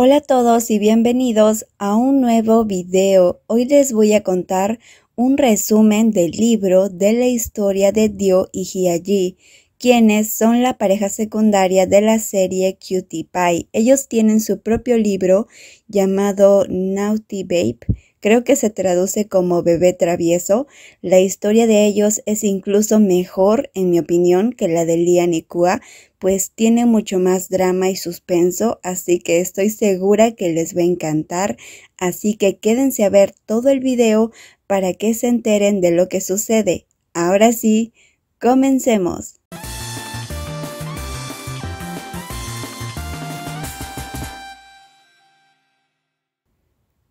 Hola a todos y bienvenidos a un nuevo video. Hoy les voy a contar un resumen del libro de la historia de Dio y Hye-ji, quienes son la pareja secundaria de la serie Cutie Pie. Ellos tienen su propio libro llamado Naughty Babe. Creo que se traduce como bebé travieso. La historia de ellos es incluso mejor, en mi opinión, que la de Lian y Kua, pues tiene mucho más drama y suspenso, así que estoy segura que les va a encantar. Así que quédense a ver todo el video para que se enteren de lo que sucede. Ahora sí, comencemos.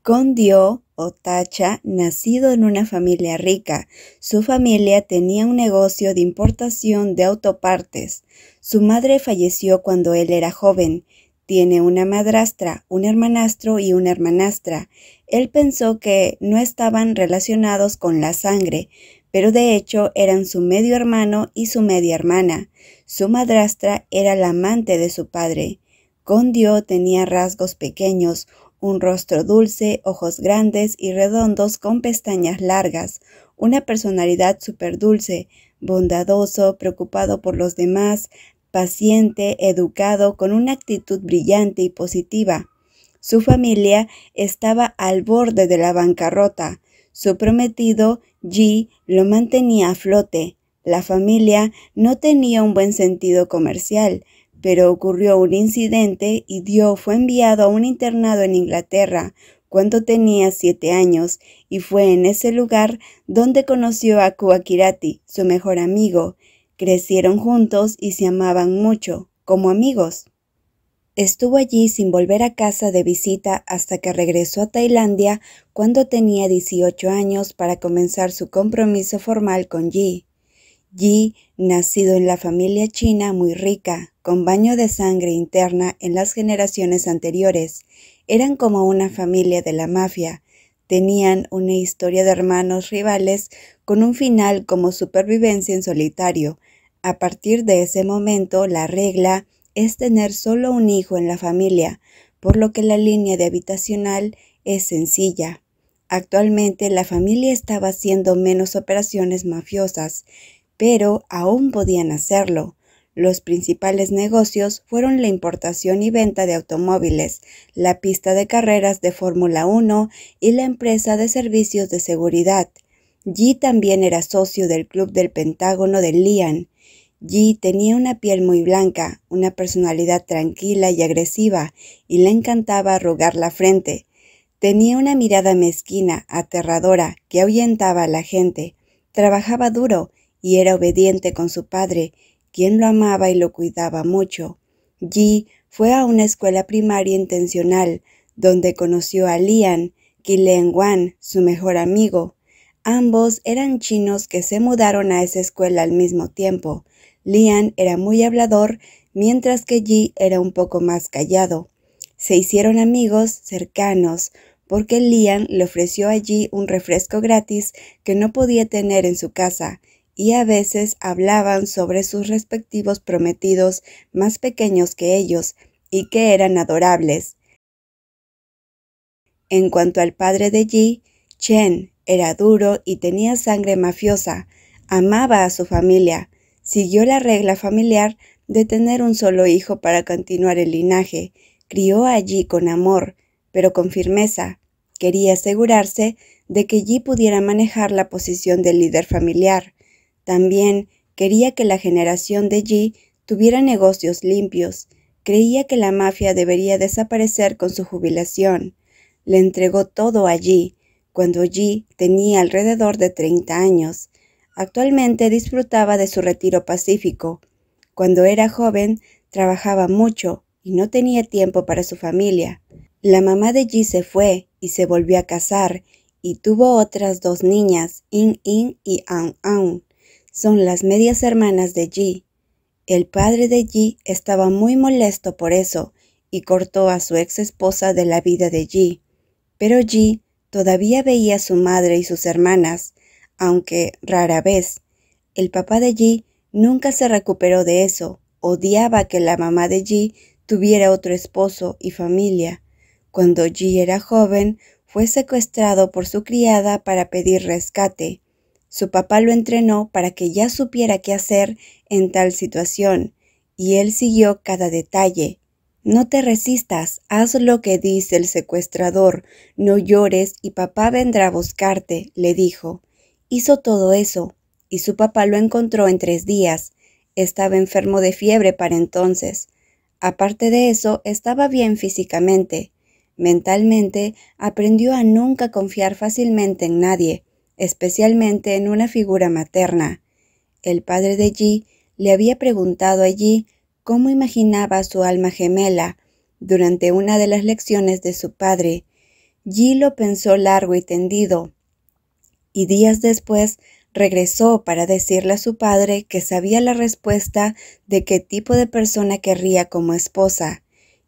Con Dio o Tacha, nacido en una familia rica, su familia tenía un negocio de importación de autopartes. Su madre falleció cuando él era joven. Tiene una madrastra, un hermanastro y una hermanastra. Él pensó que no estaban relacionados con la sangre, pero de hecho eran su medio hermano y su media hermana. Su madrastra era la amante de su padre. Con Dio tenía rasgos pequeños, un rostro dulce, ojos grandes y redondos con pestañas largas, una personalidad súper dulce, bondadoso, preocupado por los demás, paciente, educado, con una actitud brillante y positiva. Su familia estaba al borde de la bancarrota. Su prometido, Ji, lo mantenía a flote. La familia no tenía un buen sentido comercial, pero ocurrió un incidente y Dio fue enviado a un internado en Inglaterra cuando tenía 7 años y fue en ese lugar donde conoció a Kuakirati, su mejor amigo. Crecieron juntos y se amaban mucho, como amigos. Estuvo allí sin volver a casa de visita hasta que regresó a Tailandia cuando tenía 18 años para comenzar su compromiso formal con Ji. Ji, nacido en la familia china muy rica, con baño de sangre interna en las generaciones anteriores, eran como una familia de la mafia. Tenían una historia de hermanos rivales con un final como supervivencia en solitario. A partir de ese momento, la regla es tener solo un hijo en la familia, por lo que la línea de habitacional es sencilla. Actualmente la familia estaba haciendo menos operaciones mafiosas, pero aún podían hacerlo. Los principales negocios fueron la importación y venta de automóviles, la pista de carreras de Fórmula 1 y la empresa de servicios de seguridad. Ji también era socio del Club del Pentágono de Lian. Ji tenía una piel muy blanca, una personalidad tranquila y agresiva, y le encantaba arrugar la frente. Tenía una mirada mezquina, aterradora, que ahuyentaba a la gente. Trabajaba duro y era obediente con su padre, quien lo amaba y lo cuidaba mucho. Ji fue a una escuela primaria intencional, donde conoció a Lian, Wan, su mejor amigo. Ambos eran chinos que se mudaron a esa escuela al mismo tiempo. Lian era muy hablador, mientras que Ji era un poco más callado. Se hicieron amigos cercanos, porque Lian le ofreció a Ji un refresco gratis que no podía tener en su casa, y a veces hablaban sobre sus respectivos prometidos más pequeños que ellos y que eran adorables. En cuanto al padre de Ji, Chen era duro y tenía sangre mafiosa. Amaba a su familia. Siguió la regla familiar de tener un solo hijo para continuar el linaje. Crió a Ji con amor, pero con firmeza. Quería asegurarse de que Ji pudiera manejar la posición de líder familiar. También quería que la generación de Ji tuviera negocios limpios. Creía que la mafia debería desaparecer con su jubilación. Le entregó todo a Ji, cuando Ji tenía alrededor de 30 años. Actualmente disfrutaba de su retiro pacífico. Cuando era joven, trabajaba mucho y no tenía tiempo para su familia. La mamá de Ji se fue y se volvió a casar y tuvo otras 2 niñas, In y Aun. Son las medias hermanas de Ji. El padre de Ji estaba muy molesto por eso y cortó a su ex esposa de la vida de Ji. Pero Ji todavía veía a su madre y sus hermanas, aunque rara vez. El papá de Ji nunca se recuperó de eso. Odiaba que la mamá de Ji tuviera otro esposo y familia. Cuando Ji era joven, fue secuestrado por su criada para pedir rescate. Su papá lo entrenó para que ya supiera qué hacer en tal situación, y él siguió cada detalle. No te resistas, haz lo que dice el secuestrador, no llores y papá vendrá a buscarte, le dijo. Hizo todo eso, y su papá lo encontró en 3 días. Estaba enfermo de fiebre para entonces. Aparte de eso, estaba bien físicamente. Mentalmente, aprendió a nunca confiar fácilmente en nadie, especialmente en una figura materna. El padre de Ji le había preguntado a Ji cómo imaginaba su alma gemela durante una de las lecciones de su padre. Ji lo pensó largo y tendido, y días después regresó para decirle a su padre que sabía la respuesta de qué tipo de persona querría como esposa.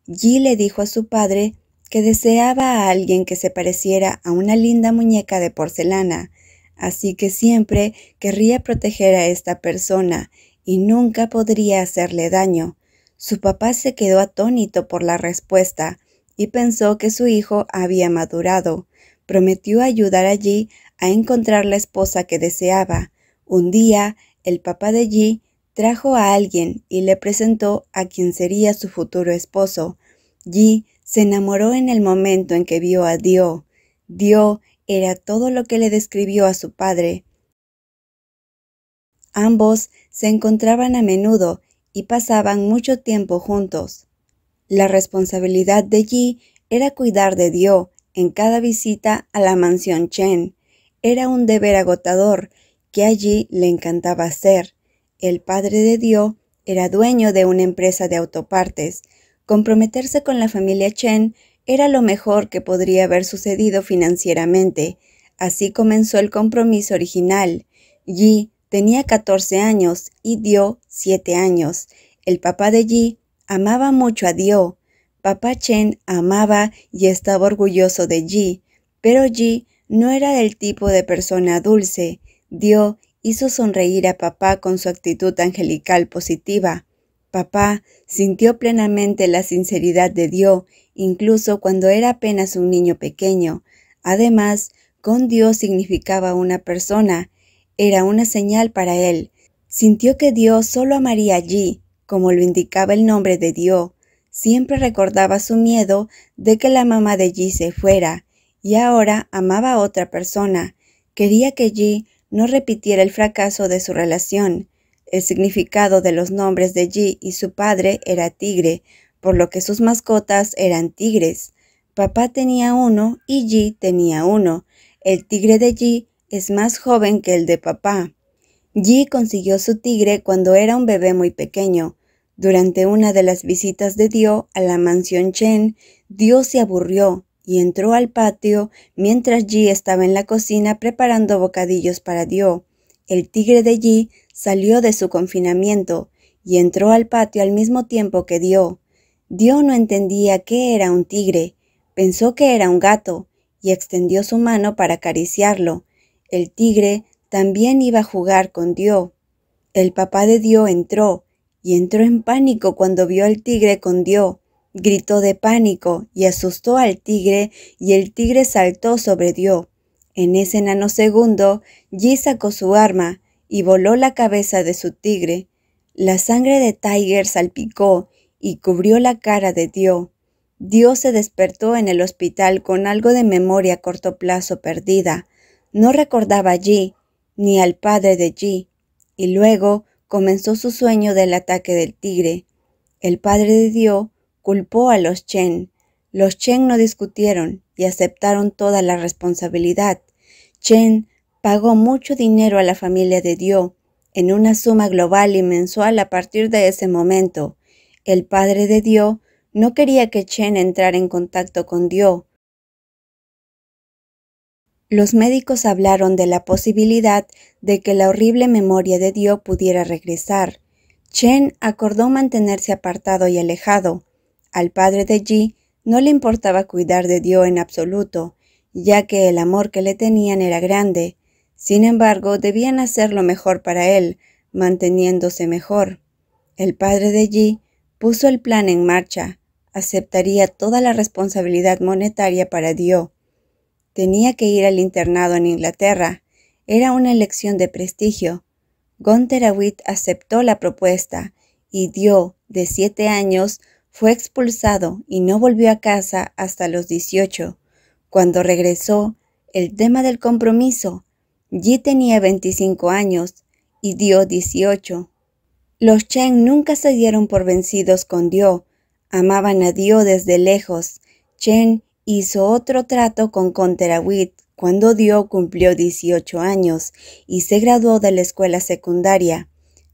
Ji le dijo a su padre que deseaba a alguien que se pareciera a una linda muñeca de porcelana, así que siempre querría proteger a esta persona y nunca podría hacerle daño. Su papá se quedó atónito por la respuesta y pensó que su hijo había madurado. Prometió ayudar a Ji a encontrar la esposa que deseaba. Un día, el papá de Ji trajo a alguien y le presentó a quien sería su futuro esposo. Ji se enamoró en el momento en que vio a Dio. Dio era todo lo que le describió a su padre. Ambos se encontraban a menudo y pasaban mucho tiempo juntos. La responsabilidad de Ji era cuidar de Dio en cada visita a la mansión Chen. Era un deber agotador que a Ji le encantaba hacer. El padre de Dio era dueño de una empresa de autopartes. Comprometerse con la familia Chen era lo mejor que podría haber sucedido financieramente. Así comenzó el compromiso original. Ji tenía 14 años y Dio 7 años. El papá de Ji amaba mucho a Dio. Papá Chen amaba y estaba orgulloso de Ji, pero Ji no era del tipo de persona dulce. Dio hizo sonreír a papá con su actitud angelical positiva. Papá sintió plenamente la sinceridad de Dio, incluso cuando era apenas un niño pequeño. Además, con Dio significaba una persona. Era una señal para él. Sintió que Dio solo amaría a Ji, como lo indicaba el nombre de Dio. Siempre recordaba su miedo de que la mamá de Ji se fuera, y ahora amaba a otra persona. Quería que Ji no repitiera el fracaso de su relación. El significado de los nombres de Ji y su padre era tigre, por lo que sus mascotas eran tigres. Papá tenía uno y Ji tenía uno. El tigre de Ji es más joven que el de papá. Ji consiguió su tigre cuando era un bebé muy pequeño. Durante una de las visitas de Dio a la mansión Chen, Dio se aburrió y entró al patio mientras Ji estaba en la cocina preparando bocadillos para Dio. El tigre de Ji salió de su confinamiento y entró al patio al mismo tiempo que Dio. Dio no entendía qué era un tigre, pensó que era un gato y extendió su mano para acariciarlo. El tigre también iba a jugar con Dio. El papá de Dio entró y entró en pánico cuando vio al tigre con Dio. Gritó de pánico y asustó al tigre y el tigre saltó sobre Dio. En ese nanosegundo, Ji sacó su arma y voló la cabeza de su tigre. La sangre de Tiger salpicó y cubrió la cara de Dio. Dio se despertó en el hospital con algo de memoria a corto plazo perdida. No recordaba a Ji ni al padre de Ji, y luego comenzó su sueño del ataque del tigre. El padre de Dio culpó a los Chen. Los Chen no discutieron y aceptaron toda la responsabilidad. Chen pagó mucho dinero a la familia de Dio, en una suma global y mensual a partir de ese momento. El padre de Dio no quería que Chen entrara en contacto con Dio. Los médicos hablaron de la posibilidad de que la horrible memoria de Dio pudiera regresar. Chen acordó mantenerse apartado y alejado. Al padre de Ji no le importaba cuidar de Dio en absoluto, ya que el amor que le tenían era grande. Sin embargo, debían hacer lo mejor para él, manteniéndose mejor. El padre de Ji puso el plan en marcha. aceptaría toda la responsabilidad monetaria para Dio. Tenía que ir al internado en Inglaterra. Era una elección de prestigio. Gunther Awitt aceptó la propuesta y Dio, de 7 años, fue expulsado y no volvió a casa hasta los 18. Cuando regresó, el tema del compromiso. Ji tenía 25 años y Dio 18. Los Chen nunca se dieron por vencidos con Dio. Amaban a Dio desde lejos. Chen hizo otro trato con Gunther Awitt cuando Dio cumplió 18 años y se graduó de la escuela secundaria.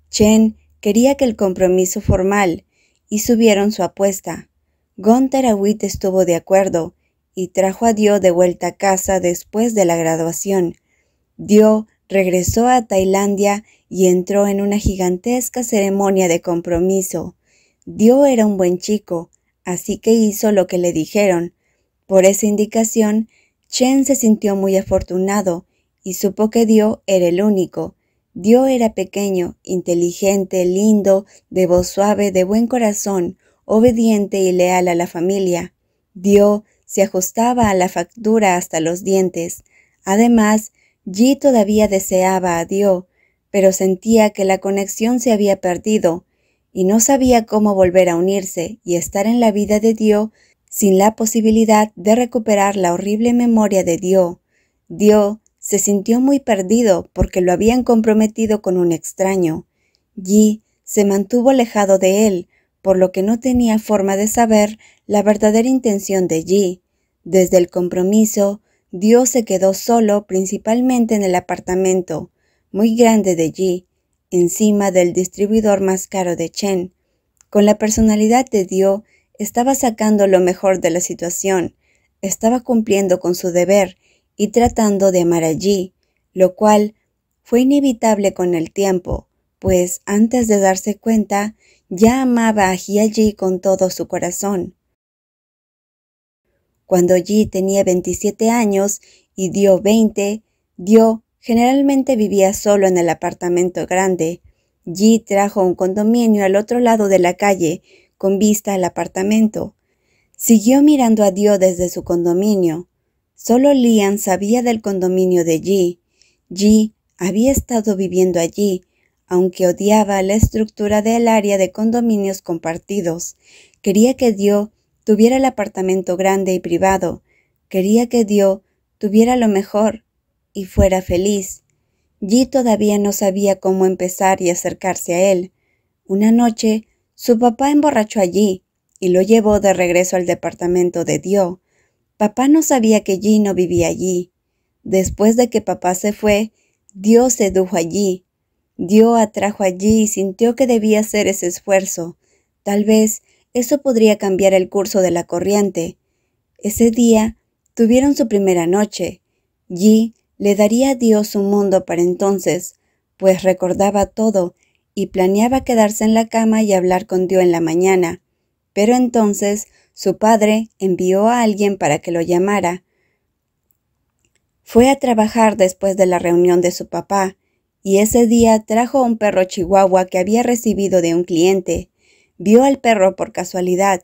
Chen quería que el compromiso formal y subieron su apuesta. Gunther Awitt estuvo de acuerdo y trajo a Dio de vuelta a casa después de la graduación. Dio regresó a Tailandia y entró en una gigantesca ceremonia de compromiso. Dio era un buen chico, así que hizo lo que le dijeron. Por esa indicación, Chen se sintió muy afortunado y supo que Dio era el único. Dio era pequeño, inteligente, lindo, de voz suave, de buen corazón, obediente y leal a la familia. Dio se ajustaba a la factura hasta los dientes. Además, Ji todavía deseaba a Dio, pero sentía que la conexión se había perdido y no sabía cómo volver a unirse y estar en la vida de Dio sin la posibilidad de recuperar la horrible memoria de Dio. Dio se sintió muy perdido porque lo habían comprometido con un extraño. Ji se mantuvo alejado de él, por lo que no tenía forma de saber la verdadera intención de Ji. Desde el compromiso, Dio se quedó solo principalmente en el apartamento muy grande de Ji, encima del distribuidor más caro de Chen. Con la personalidad de Dio, estaba sacando lo mejor de la situación, estaba cumpliendo con su deber y tratando de amar a Ji, lo cual fue inevitable con el tiempo, pues antes de darse cuenta, ya amaba a Ji con todo su corazón. Cuando Ji tenía 27 años y Dio 20, Dio generalmente vivía solo en el apartamento grande. Ji trajo un condominio al otro lado de la calle, con vista al apartamento. Siguió mirando a Dio desde su condominio. Solo Lian sabía del condominio de Ji. Ji había estado viviendo allí, aunque odiaba la estructura del área de condominios compartidos. Quería que Dio tuviera el apartamento grande y privado. Quería que Dio tuviera lo mejor y fuera feliz. Ji todavía no sabía cómo empezar y acercarse a él. Una noche, su papá emborrachó a Ji y lo llevó de regreso al departamento de Dio. Papá no sabía que Ji no vivía allí. Después de que papá se fue, Dio sedujo a Ji. Dio atrajo a Ji y sintió que debía hacer ese esfuerzo. Tal vez eso podría cambiar el curso de la corriente. Ese día tuvieron su primera noche. Ji le daría a Dio su mundo para entonces, pues recordaba todo y planeaba quedarse en la cama y hablar con Dio en la mañana. Pero entonces su padre envió a alguien para que lo llamara. Fue a trabajar después de la reunión de su papá, y ese día trajo un perro chihuahua que había recibido de un cliente. Vio al perro por casualidad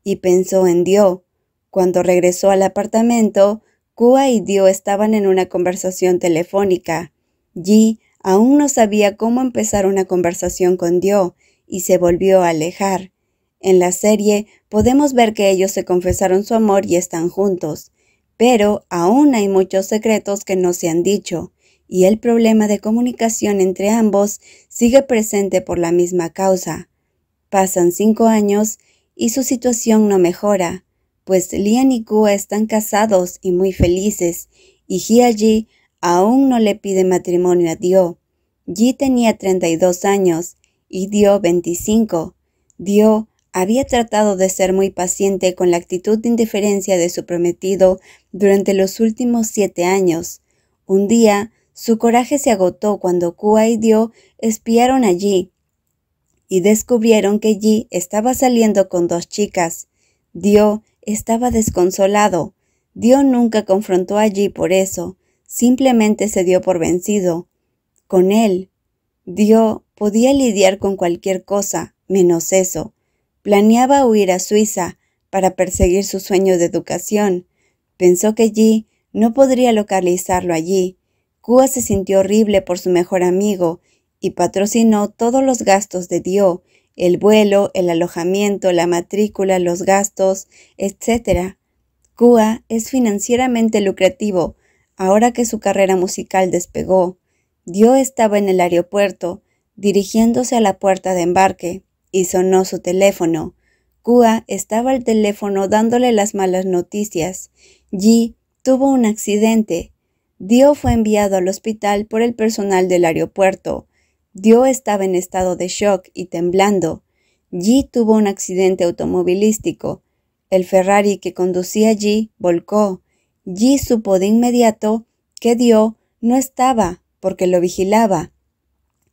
y pensó en Dio. Cuando regresó al apartamento, Kua y Dio estaban en una conversación telefónica. Ji aún no sabía cómo empezar una conversación con Dio y se volvió a alejar. En la serie podemos ver que ellos se confesaron su amor y están juntos, pero aún hay muchos secretos que no se han dicho, y el problema de comunicación entre ambos sigue presente por la misma causa. Pasan 5 años y su situación no mejora, pues Lian y Kua están casados y muy felices, y Ji aún no le pide matrimonio a Dio. Ji tenía 32 años y Dio 25. Dio había tratado de ser muy paciente con la actitud de indiferencia de su prometido durante los últimos 7 años. Un día, su coraje se agotó cuando Kua y Dio espiaron a Ji y descubrieron que Ji estaba saliendo con 2 chicas. Dio estaba desconsolado. Dio nunca confrontó a Ji por eso, simplemente se dio por vencido. Con él, Dio podía lidiar con cualquier cosa, menos eso. Planeaba huir a Suiza, para perseguir su sueño de educación. Pensó que Ji no podría localizarlo allí. Kua se sintió horrible por su mejor amigo y patrocinó todos los gastos de Dio, el vuelo, el alojamiento, la matrícula, los gastos, etc. Kua es financieramente lucrativo ahora que su carrera musical despegó. Dio estaba en el aeropuerto, dirigiéndose a la puerta de embarque, y sonó su teléfono. Kua estaba al teléfono dándole las malas noticias. Ji tuvo un accidente. Dio fue enviado al hospital por el personal del aeropuerto. Dio estaba en estado de shock y temblando. Ji tuvo un accidente automovilístico. El Ferrari que conducía Ji volcó. Ji supo de inmediato que Dio no estaba porque lo vigilaba.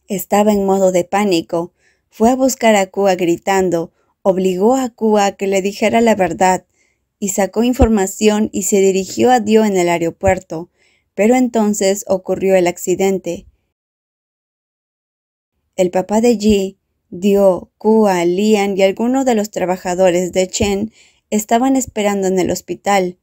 Estaba en modo de pánico. Fue a buscar a Kua gritando, obligó a Kua a que le dijera la verdad, y sacó información y se dirigió a Dio en el aeropuerto. Pero entonces ocurrió el accidente. El papá de Ji, Dio, Kua, Lian y algunos de los trabajadores de Chen estaban esperando en el hospital.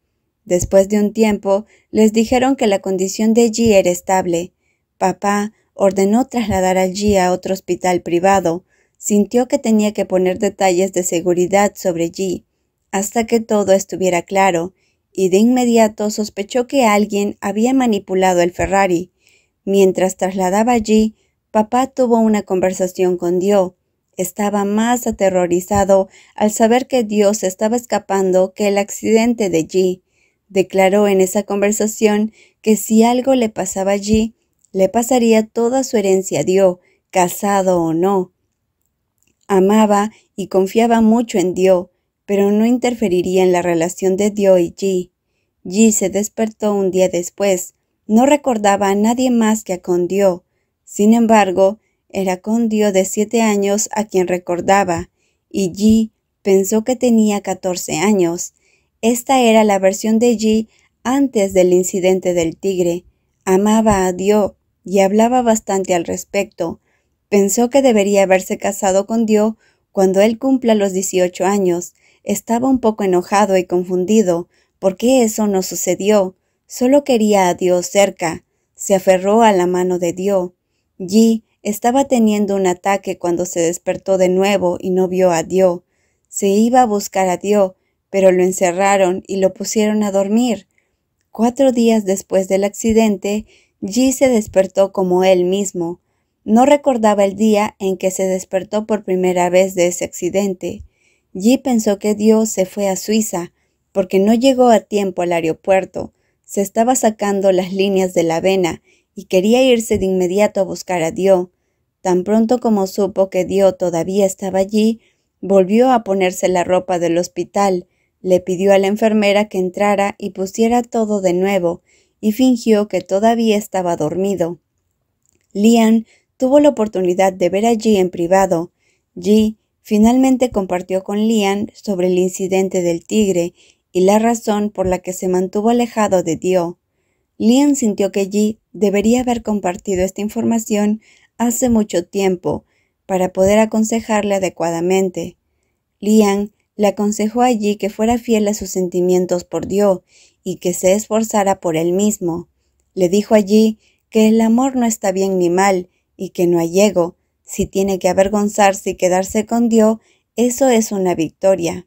Después de un tiempo, les dijeron que la condición de Ji era estable. Papá ordenó trasladar a Ji a otro hospital privado. Sintió que tenía que poner detalles de seguridad sobre Ji, hasta que todo estuviera claro, y de inmediato sospechó que alguien había manipulado el Ferrari. Mientras trasladaba a Ji, papá tuvo una conversación con Dio. Estaba más aterrorizado al saber que Dio se estaba escapando que el accidente de Ji. Declaró en esa conversación que si algo le pasaba a Ji, le pasaría toda su herencia a Dio, casado o no. Amaba y confiaba mucho en Dio, pero no interferiría en la relación de Dio y Ji. Ji se despertó un día después. No recordaba a nadie más que a Con Dio. Sin embargo, era Con Dio de 7 años a quien recordaba, y Ji pensó que tenía 14 años. Esta era la versión de Ji antes del incidente del tigre. Amaba a Dio y hablaba bastante al respecto. Pensó que debería haberse casado con Dio cuando él cumpla los 18 años. Estaba un poco enojado y confundido, porque eso no sucedió. Solo quería a Dio cerca. Se aferró a la mano de Dio. Ji estaba teniendo un ataque cuando se despertó de nuevo y no vio a Dio. Se iba a buscar a Dio, pero lo encerraron y lo pusieron a dormir. 4 días después del accidente, Ji se despertó como él mismo. No recordaba el día en que se despertó por primera vez de ese accidente. Ji pensó que Dio se fue a Suiza, porque no llegó a tiempo al aeropuerto. Se estaba sacando las líneas de la vena y quería irse de inmediato a buscar a Dio. Tan pronto como supo que Dio todavía estaba allí, volvió a ponerse la ropa del hospital, le pidió a la enfermera que entrara y pusiera todo de nuevo, y fingió que todavía estaba dormido. Lian tuvo la oportunidad de ver a Ji en privado. Ji finalmente compartió con Lian sobre el incidente del tigre y la razón por la que se mantuvo alejado de Dio. Lian sintió que Ji debería haber compartido esta información hace mucho tiempo para poder aconsejarle adecuadamente. Lian le aconsejó a Ji que fuera fiel a sus sentimientos por Dio y que se esforzara por él mismo. Le dijo a Ji que el amor no está bien ni mal y que no hay ego. Si tiene que avergonzarse y quedarse con Dio, eso es una victoria.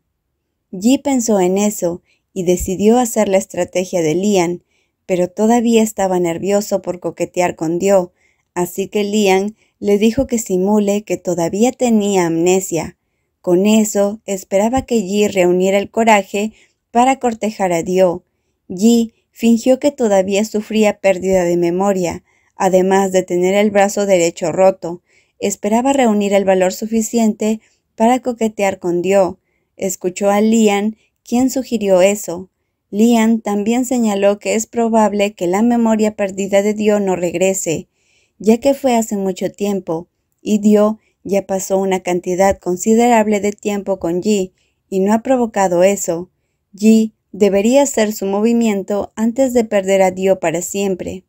Ji pensó en eso y decidió hacer la estrategia de Lian, pero todavía estaba nervioso por coquetear con Dio, así que Lian le dijo que simule que todavía tenía amnesia. Con eso, esperaba que Ji reuniera el coraje para cortejar a Dio. Ji fingió que todavía sufría pérdida de memoria, además de tener el brazo derecho roto. Esperaba reunir el valor suficiente para coquetear con Dio. Escuchó a Lian, quien sugirió eso. Lian también señaló que es probable que la memoria perdida de Dio no regrese, ya que fue hace mucho tiempo, y Dio ya pasó una cantidad considerable de tiempo con Ji, y no ha provocado eso. Ji debería hacer su movimiento antes de perder a Dio para siempre.